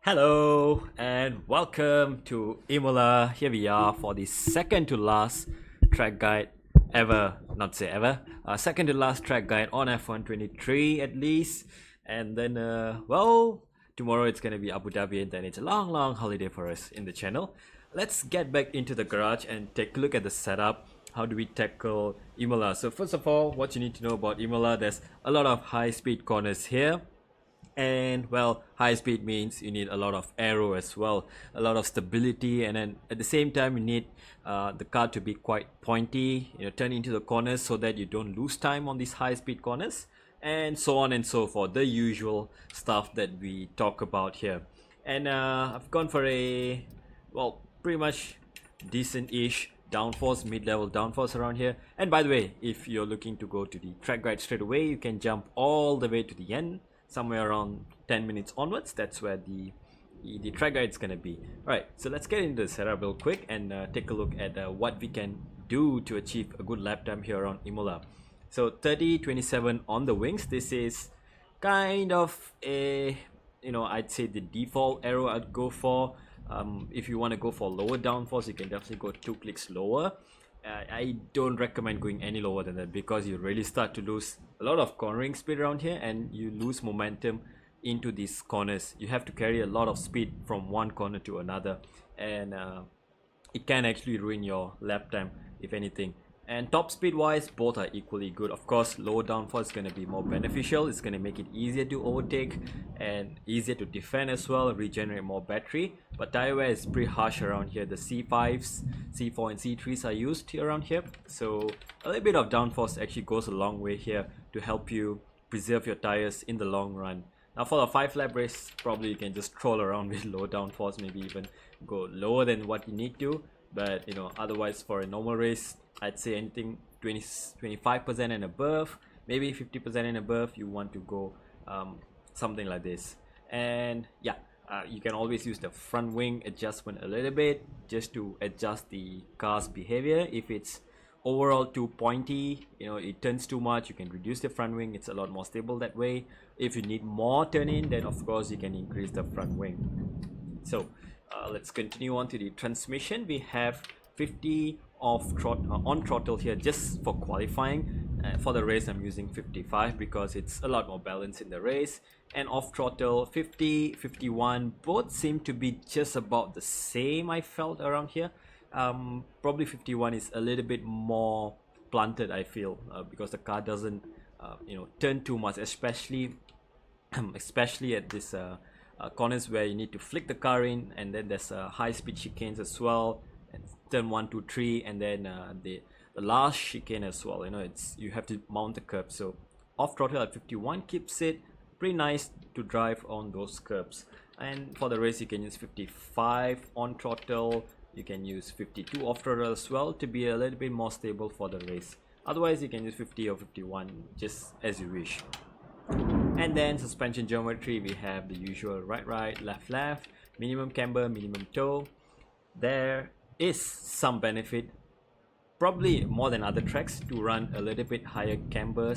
Hello and welcome to Imola. Here we are for the second to last track guide ever, not say ever, second to last track guide on F123 at least. And then, tomorrow it's gonna be Abu Dhabi, and then it's a long holiday for us in the channel. Let's get back into the garage and take a look at the setup. How do we tackle Imola? So first of all, what you need to know about Imola, there's a lot of high speed corners here. And well, high speed means you need a lot of aero as well, a lot of stability, and then at the same time you need the car to be quite pointy, turn into the corners so that you don't lose time on these high speed corners, and so on and so forth, the usual stuff that we talk about here. And I've gone for a, well, pretty much decent-ish downforce, mid-level downforce around here. And by the way, if you're looking to go to the track guide straight away, you can jump all the way to the end, somewhere around 10 minutes onwards. That's where the track guide is gonna be. Alright, so let's get into the setup real quick and take a look at what we can do to achieve a good lap time here on Imola. So 30-27 on the wings. This is kind of a, I'd say the default aero I'd go for. If you want to go for lower downforce, you can definitely go 2 clicks lower. I don't recommend going any lower than that, because you really start to lose a lot of cornering speed around here, and you lose momentum into these corners. You have to carry a lot of speed from one corner to another, and it can actually ruin your lap time if anything. And top speed wise, both are equally good. Of course, lower downforce is going to be more beneficial. It's going to make it easier to overtake and easier to defend as well, regenerate more battery. But tire wear is pretty harsh around here. The C5s, C4 and C3s are used here around here. So a little bit of downforce actually goes a long way here to help you preserve your tires in the long run. Now for the 5-lap race, probably you can just troll around with low downforce, maybe even go lower than what you need to. But otherwise for a normal race, I'd say anything 25% and above, maybe 50% and above, you want to go something like this. And yeah, you can always use the front wing adjustment a little bit just to adjust the car's behavior. If it's overall too pointy, it turns too much, you can reduce the front wing. It's a lot more stable that way. If you need more turn in, then of course you can increase the front wing. So let's continue on to the transmission. We have 50 on throttle here just for qualifying. For the race I'm using 55 because it's a lot more balanced in the race. And off throttle 50, 51, both seem to be just about the same, I felt, around here. Probably 51 is a little bit more planted, I feel, because the car doesn't turn too much, especially at this corners where you need to flick the car in, and then there's high speed chicanes as well, and turn 1, 2, 3, and then the last chicane as well. You have to mount the curb. So off throttle at 51 keeps it pretty nice to drive on those curbs. And for the race you can use 55 on throttle, you can use 52 off throttle as well to be a little bit more stable for the race. Otherwise you can use 50 or 51, just as you wish. And then suspension geometry, we have the usual right, left, minimum camber, minimum toe. There is some benefit, probably more than other tracks, to run a little bit higher camber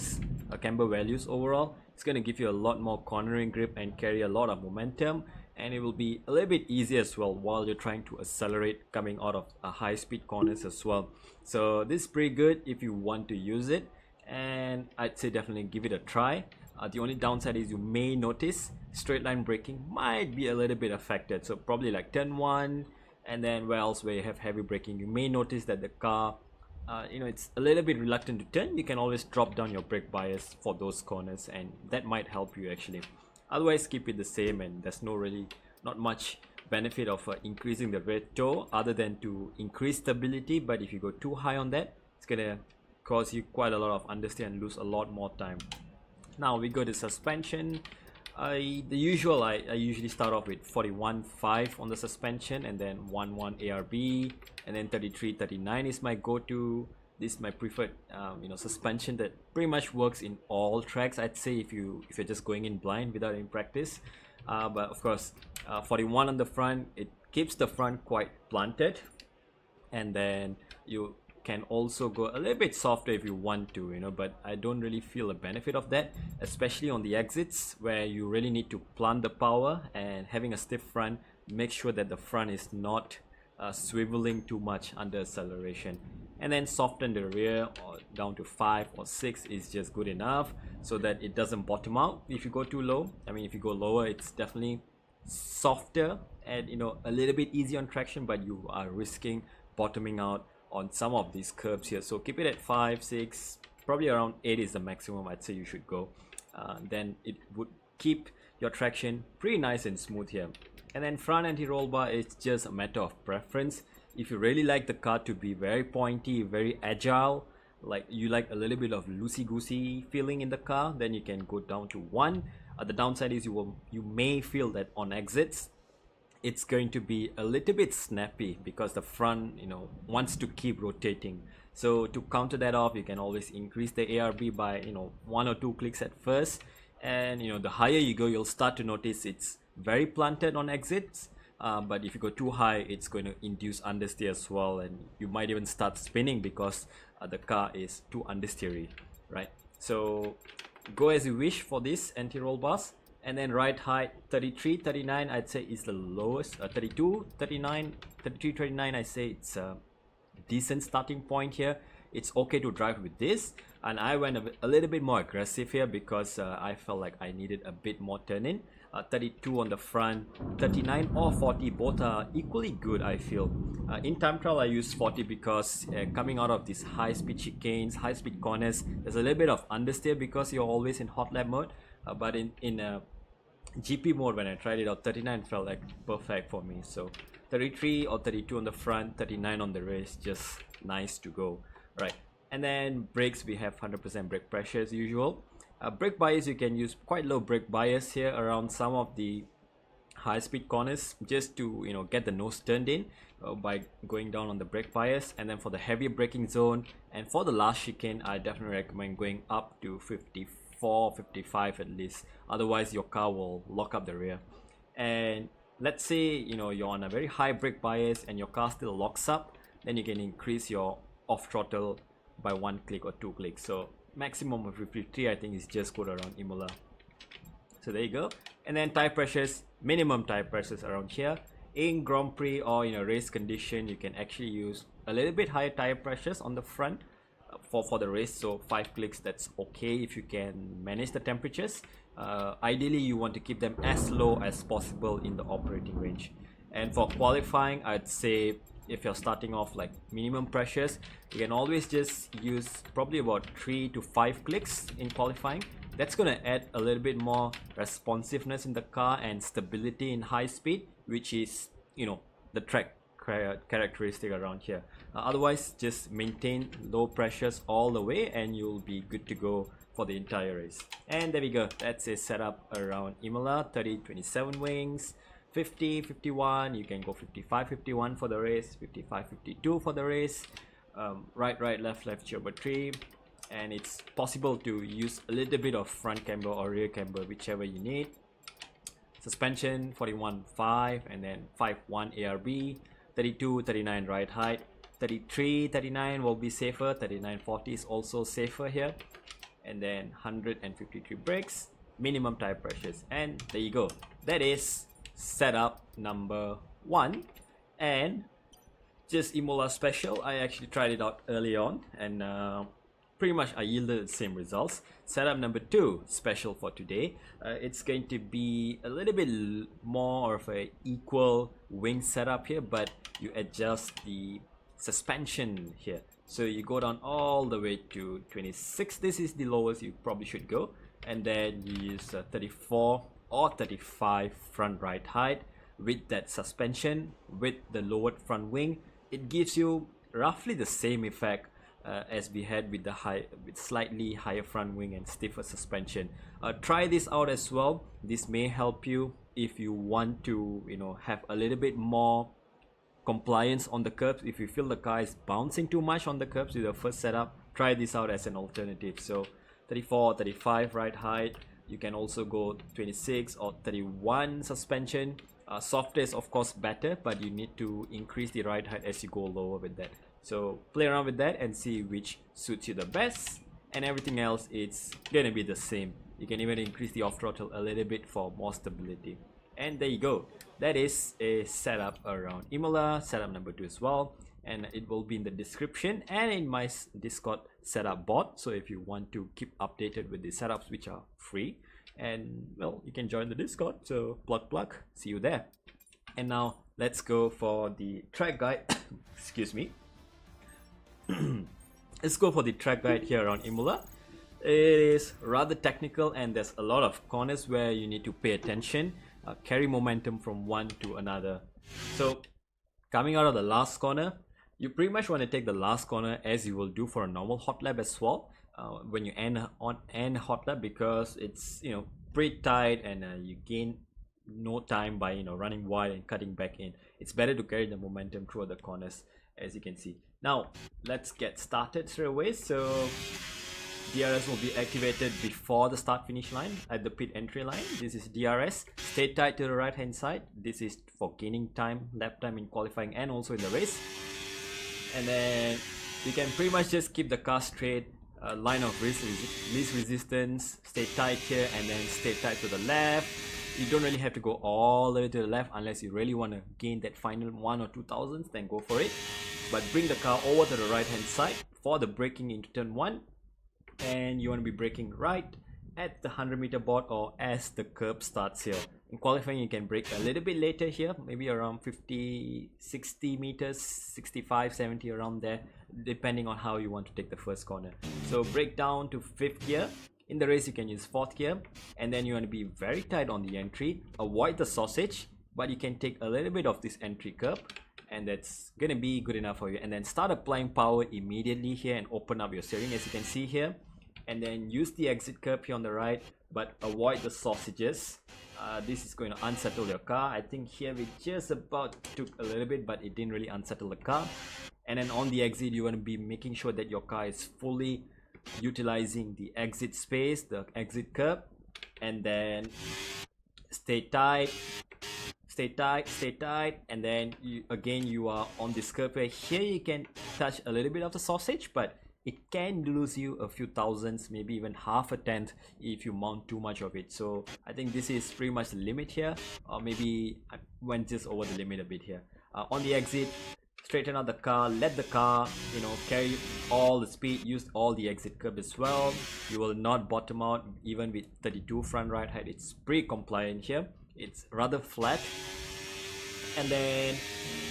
values overall. It's going to give you a lot more cornering grip and carry a lot of momentum, and it will be a little bit easier as well while you're trying to accelerate coming out of high speed corners as well. So this is pretty good if you want to use it, and I'd say definitely give it a try. The only downside is you may notice straight line braking might be a little bit affected. So probably like turn 1, and then where else where you have heavy braking, you may notice that the car it's a little bit reluctant to turn. You can always drop down your brake bias for those corners, and that might help you actually. Otherwise keep it the same, and there's not much benefit of increasing the rear toe other than to increase stability. But if you go too high on that, it's gonna cause you quite a lot of understeer and lose a lot more time. Now we go to suspension. The usual, I usually start off with 41.5 on the suspension, and then 1.1 ARB, and then 33.39 is my go-to. This is my preferred suspension that pretty much works in all tracks, I'd say, if you're just going in blind without any practice. But of course 41 on the front, it keeps the front quite planted, and then you can also go a little bit softer if you want to, but I don't really feel a benefit of that, especially on the exits where you really need to plant the power, and having a stiff front, make sure that the front is not swiveling too much under acceleration. And then soften the rear or down to 5 or 6 is just good enough so that it doesn't bottom out if you go too low. I mean, if you go lower, it's definitely softer and a little bit easy on traction, but you are risking bottoming out on some of these curves here. So keep it at 5, 6, probably around 8 is the maximum I'd say you should go. Then it would keep your traction pretty nice and smooth here. And then front anti-roll bar is just a matter of preference. If you really like the car to be very pointy, very agile, like you like a little bit of loosey-goosey feeling in the car, then you can go down to 1. The downside is you may feel that on exits it's going to be a little bit snappy because the front wants to keep rotating. So to counter that off, you can always increase the ARB by 1 or 2 clicks at first, and the higher you go, you'll start to notice it's very planted on exits. But if you go too high, it's going to induce understeer as well, and you might even start spinning because the car is too understeery, right? So go as you wish for this anti-roll bars. And then ride height 33, 39 I'd say is the lowest. 32, 39, 33, 39 I say it's a decent starting point here. It's okay to drive with this, and I went a little bit more aggressive here because I felt like I needed a bit more turn in. 32 on the front, 39 or 40, both are equally good I feel. In time trial I use 40 because coming out of these high speed chicanes, high speed corners, there's a little bit of understeer because you're always in hot lap mode. But in GP mode, when I tried it out, 39 felt like perfect for me. So 33 or 32 on the front, 39 on the rear is just nice to go, right? And then brakes, we have 100% brake pressure as usual. Brake bias, you can use quite low brake bias here around some of the high speed corners just to get the nose turned in by going down on the brake bias. And then for the heavier braking zone and for the last chicane, I definitely recommend going up to 54, 55 at least, otherwise your car will lock up the rear. And let's say you're on a very high brake bias and your car still locks up, then you can increase your off throttle by 1 click or 2 clicks. So maximum of 53 I think is just good around Imola. So there you go. And then tire pressures, minimum tire pressures around here. In Grand Prix or in a race condition, you can actually use a little bit higher tire pressures on the front for the race. So 5 clicks, that's okay if you can manage the temperatures. Ideally you want to keep them as low as possible in the operating range. And for qualifying, I'd say if you're starting off like minimum pressures, you can always just use probably about 3 to 5 clicks in qualifying. That's going to add a little bit more responsiveness in the car and stability in high speed, which is the track characteristic around here. Otherwise, just maintain low pressures all the way and you'll be good to go for the entire race. And there we go, that's a setup around Imola. 30, 27 wings, 50, 51, you can go 55, 51 for the race, 55, 52 for the race, right, left, geometry. And it's possible to use a little bit of front camber or rear camber, whichever you need. Suspension 41.5 and then 5.1 ARB, 32, 39 ride height, 33, 39 will be safer, 39, 40 is also safer here, and then 153 brakes, minimum tire pressures. And there you go, that is setup number 1. And just Imola special, I actually tried it out early on and pretty much I yielded the same results. Setup number 2 special for today, it's going to be a little bit more of a equal wing setup here, but you adjust the suspension here. So you go down all the way to 26, this is the lowest you probably should go, and then you use 34 or 35 front ride height with that suspension with the lowered front wing. It gives you roughly the same effect as we had with the with slightly higher front wing and stiffer suspension. Try this out as well. This may help you if you want to have a little bit more compliance on the curbs. If you feel the car is bouncing too much on the curbs with the first setup, try this out as an alternative. So 34, 35 ride height, you can also go 26 or 31 suspension. Softer is of course better, but you need to increase the ride height as you go lower with that. So play around with that and see which suits you the best, and everything else it's gonna be the same. You can even increase the off throttle a little bit for more stability. And there you go. That is a setup around Imola, setup number 2 as well, and it will be in the description and in my Discord setup bot. So if you want to keep updated with the setups which are free, and well, you can join the Discord. So plug, see you there. And now let's go for the track guide. Excuse me. Let's go for the track guide here around Imola. It is rather technical and there's a lot of corners where you need to pay attention, carry momentum from one to another. So coming out of the last corner, you pretty much want to take the last corner as you will do for a normal hot lap as well, when you end hot lap, because it's pretty tight and you gain no time by running wide and cutting back in. It's better to carry the momentum through the corners, as you can see. Now let's get started straight away. So DRS will be activated before the start finish line at the pit entry line. This is DRS. Stay tight to the right hand side. This is for gaining time, lap time in qualifying and also in the race. And then you can pretty much just keep the car straight, line of least resistance, stay tight here and then stay tight to the left. You don't really have to go all the way to the left unless you really want to gain that final 1 or 2 thousandths, then go for it. But bring the car over to the right hand side for the braking into turn 1, and you want to be braking right at the 100-meter board or as the curb starts here. In qualifying you can brake a little bit later here, maybe around 50-60 meters, 65-70, around there, depending on how you want to take the first corner. So brake down to 5th gear. In the race you can use 4th gear, and then you want to be very tight on the entry, avoid the sausage, but you can take a little bit of this entry curb and that's gonna be good enough for you. And then start applying power immediately here and open up your steering, as you can see here, and then use the exit curb here on the right, but avoid the sausages. This is going to unsettle your car. I think here we just about took a little bit, but it didn't really unsettle the car. And then on the exit you want to be making sure that your car is fully utilizing the exit space, the exit curb, and then stay tight, and then you are on this curb where here you can touch a little bit of the sausage, but it can lose you a few thousandths, maybe even half a tenth if you mount too much of it. So I think this is pretty much the limit here, or maybe I went just over the limit a bit here. On the exit, straighten out the car, let the car carry all the speed, use all the exit curb as well. You will not bottom out even with 32 front right height. It's pretty compliant here, it's rather flat. And then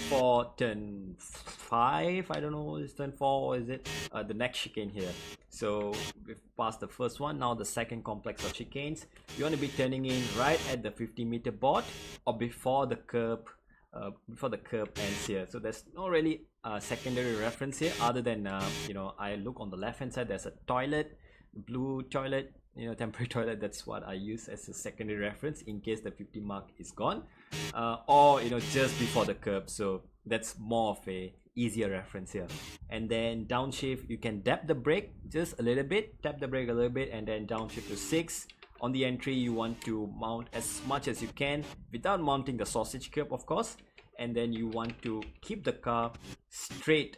for turn 5, I don't know, is turn 4 or is it the next chicane here. So we've passed the first one, now the second complex of chicanes. You want to be turning in right at the 50-meter board or before the curb ends here. So there's no really secondary reference here other than I look on the left hand side, there's a toilet, blue toilet, temporary toilet. That's what I use as a secondary reference in case the 50 mark is gone, or just before the curb. So that's more of a easier reference here. And then downshift, you can dab the brake just a little bit, tap the brake a little bit, and then downshift to 6. On the entry you want to mount as much as you can without mounting the sausage curb, of course. And then you want to keep the car straight,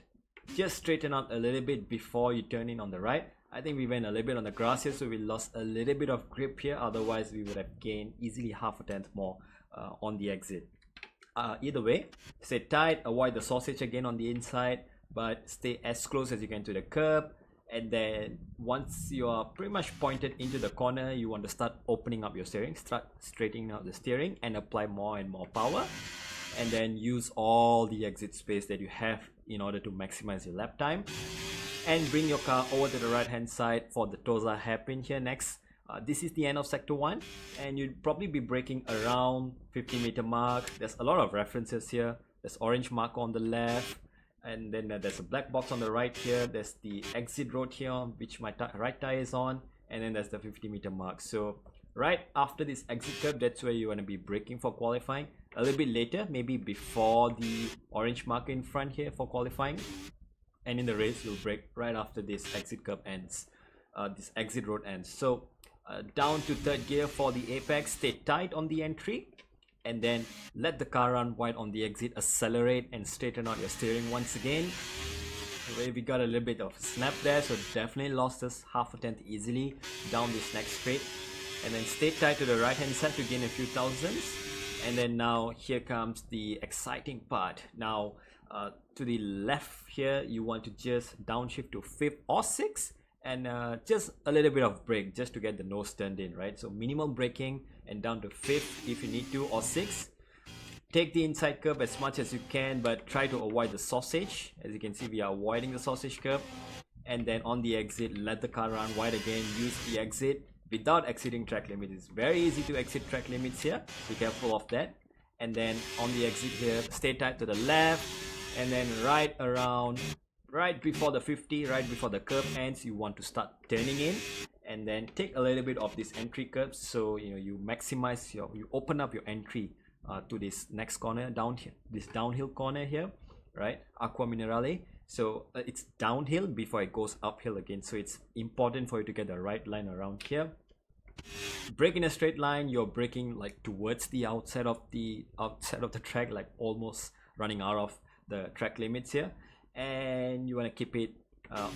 just straighten out a little bit before you turn in on the right. I think we went a little bit on the grass here, so we lost a little bit of grip here, otherwise we would have gained easily half a tenth more on the exit. Either way, stay tight, avoid the sausage again on the inside, but stay as close as you can to the curb. And then once you are pretty much pointed into the corner, you want to start opening up your steering, start straightening out the steering and apply more and more power, and then use all the exit space that you have in order to maximize your lap time. And bring your car over to the right hand side for the Toza hairpin here next. This is the end of sector 1, and you'd probably be braking around 50-meter mark. There's a lot of references here. There's orange marker on the left, and then there's a black box on the right here. There's the exit road here, which my right tire is on, and then there's the 50-meter mark. So right after this exit curb, that's where you want to be braking for qualifying. A little bit later, maybe before the orange marker in front here for qualifying. And in the race you'll brake right after this exit curb ends, this exit road ends. So down to 3rd gear for the apex, stay tight on the entry, and then let the car run wide on the exit, accelerate and straighten out your steering once again. we got a little bit of snap there, so definitely lost us half a tenth easily down this next straight. And then stay tight to the right hand side to gain a few thousandths. And then now here comes the exciting part. Now to the left here, you want to just downshift to 5th or 6th, and just a little bit of brake just to get the nose turned in, right? So minimal braking and down to 5th if you need to, or 6th. Take the inside curb as much as you can, but try to avoid the sausage. As you can see, we are avoiding the sausage curb. And then on the exit, let the car run wide again, use the exit without exceeding track limits. It's very easy to exit track limits here, be careful of that. And then on the exit here, stay tight to the left, and then right around, right before the 50, right before the curb ends, you want to start turning in, and then take a little bit of this entry curve, so you maximize you open up your entry to this next corner down here, this downhill corner here, right? Aqua Minerale. So it's downhill before it goes uphill again, so it's important for you to get the right line around here. Brake in a straight line, you're braking like towards the outside of the track, like almost running out of the track limits here, and you want to keep it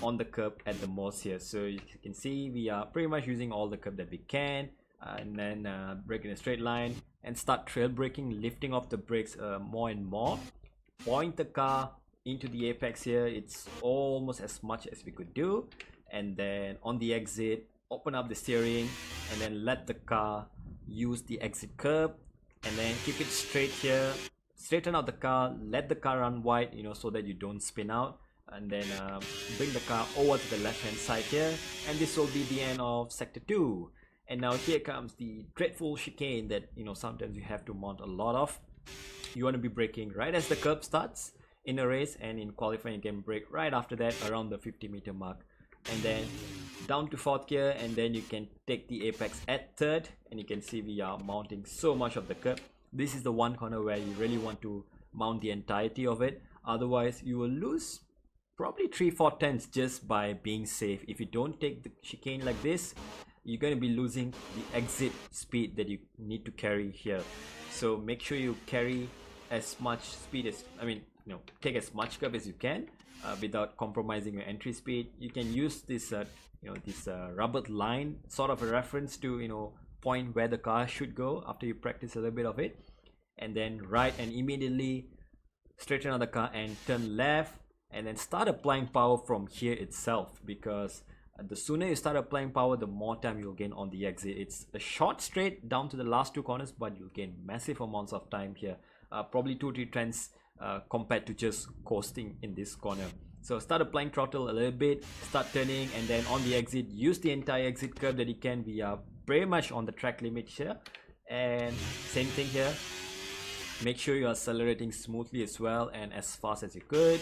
on the curb at the most here. So you can see we are pretty much using all the curb that we can, and then brake in a straight line and start trail braking, lifting off the brakes more and more. Point the car into the apex here. It's almost as much as we could do, and then on the exit, open up the steering and then let the car use the exit curb, and then keep it straight here. Straighten out the car, let the car run wide, so that you don't spin out, and then bring the car over to the left hand side here, and this will be the end of sector 2. And now here comes the dreadful chicane that sometimes you have to mount a lot of. You want to be braking right as the curb starts in a race, and in qualifying you can brake right after that around the 50-meter mark, and then down to 4th gear, and then you can take the apex at 3rd, and you can see we are mounting so much of the curb. This is the one corner where you really want to mount the entirety of it, otherwise you will lose probably 3-4 tenths just by being safe. If you don't take the chicane like this, you're going to be losing the exit speed that you need to carry here. So make sure you carry as much speed as, take as much curb as you can without compromising your entry speed. You can use this this rubber line, sort of a reference to point where the car should go after you practice a little bit of it, and then right and immediately straighten out the car and turn left, and then start applying power from here itself, because the sooner you start applying power, the more time you'll gain on the exit. It's a short straight down to the last 2 corners, but you'll gain massive amounts of time here, probably 2-3 tenths compared to just coasting in this corner. So start applying throttle a little bit, start turning, and then on the exit, use the entire exit curve that you can. We are pretty much on the track limit here, and same thing here. Make sure you are accelerating smoothly as well and as fast as you could,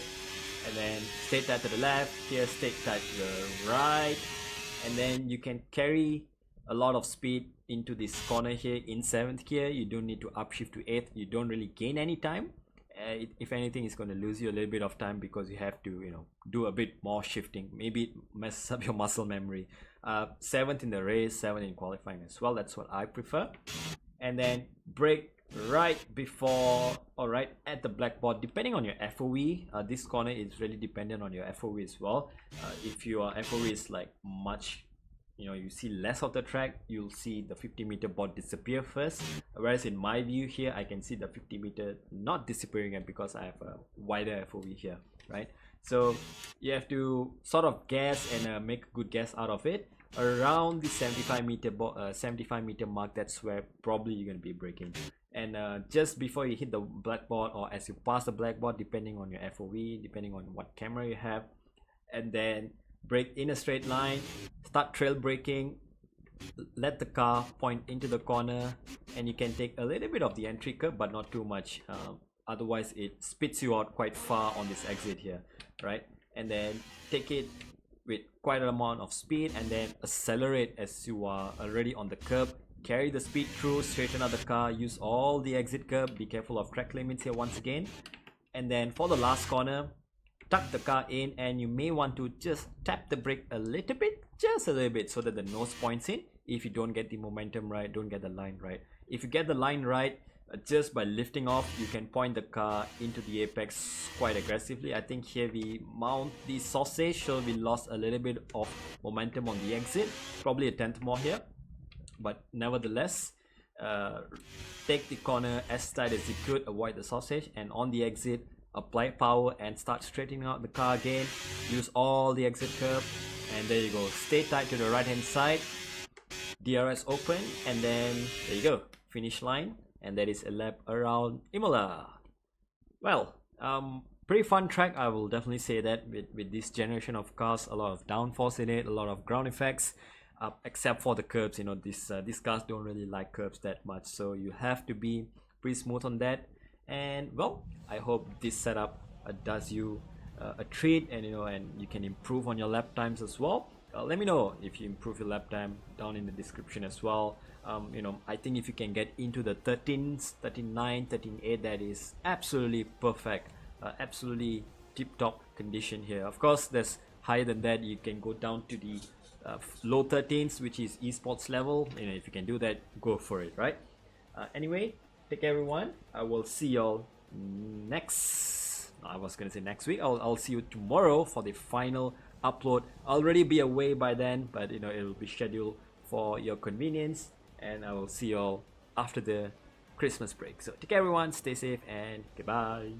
and then stay tight to the left here, stay tight to the right, and then you can carry a lot of speed into this corner here in 7th gear. You don't need to upshift to 8th. You don't really gain any time. If anything, it's going to lose you a little bit of time because you have to do a bit more shifting. Maybe it messes up your muscle memory. 7th in the race, 7th in qualifying as well. That's what I prefer. And then brake right before or right at the black board, depending on your FOE. This corner is really dependent on your FOE as well. If your FOE is like much, you see less of the track, you'll see the 50-meter board disappear first, whereas in my view here, I can see the 50-meter not disappearing yet because I have a wider FOE here, right? So you have to sort of guess and make a good guess out of it. Around the 75-meter mark, that's where probably you're going to be braking. And just before you hit the blackboard, or as you pass the blackboard, depending on your FOV, depending on what camera you have, and then brake in a straight line, start trail braking, let the car point into the corner, and you can take a little bit of the entry curve, but not too much. Otherwise it spits you out quite far on this exit here, right? And then take it with quite an amount of speed, and then accelerate as you are already on the curb. Carry the speed through, straighten out the car, use all the exit curb, be careful of track limits here once again. And then for the last corner, tuck the car in, and you may want to just tap the brake a little bit, just a little bit, so that the nose points in. If you don't get the momentum right, don't get the line right. If you get the line right, just by lifting off, you can point the car into the apex quite aggressively. I think here we mount the sausage, so we lost a little bit of momentum on the exit, probably a tenth more here, but nevertheless, take the corner as tight as you could, avoid the sausage, and on the exit, apply power and start straightening out the car again. Use all the exit curve, and there you go. Stay tight to the right hand side, DRS open, and then there you go, finish line. And that is a lap around Imola. Well, pretty fun track, I will definitely say that. With this generation of cars, a lot of downforce in it, a lot of ground effects, except for the curbs. You know, these cars don't really like curbs that much, so you have to be pretty smooth on that. And well, I hope this setup does you a treat, and and you can improve on your lap times as well. Let me know if you improve your lap time down in the description as well. I think if you can get into the 13s, 39, 13.8, that is absolutely perfect, absolutely tip-top condition here. Of course, there's higher than that. You can go down to the low 13s, which is esports level. If you can do that, go for it, right? Anyway, take care everyone. I will see y'all next week. I'll see you tomorrow for the final upload. I'll already be away by then, but it will be scheduled for your convenience, and I will see you all after the Christmas break. So take care everyone, stay safe, and goodbye.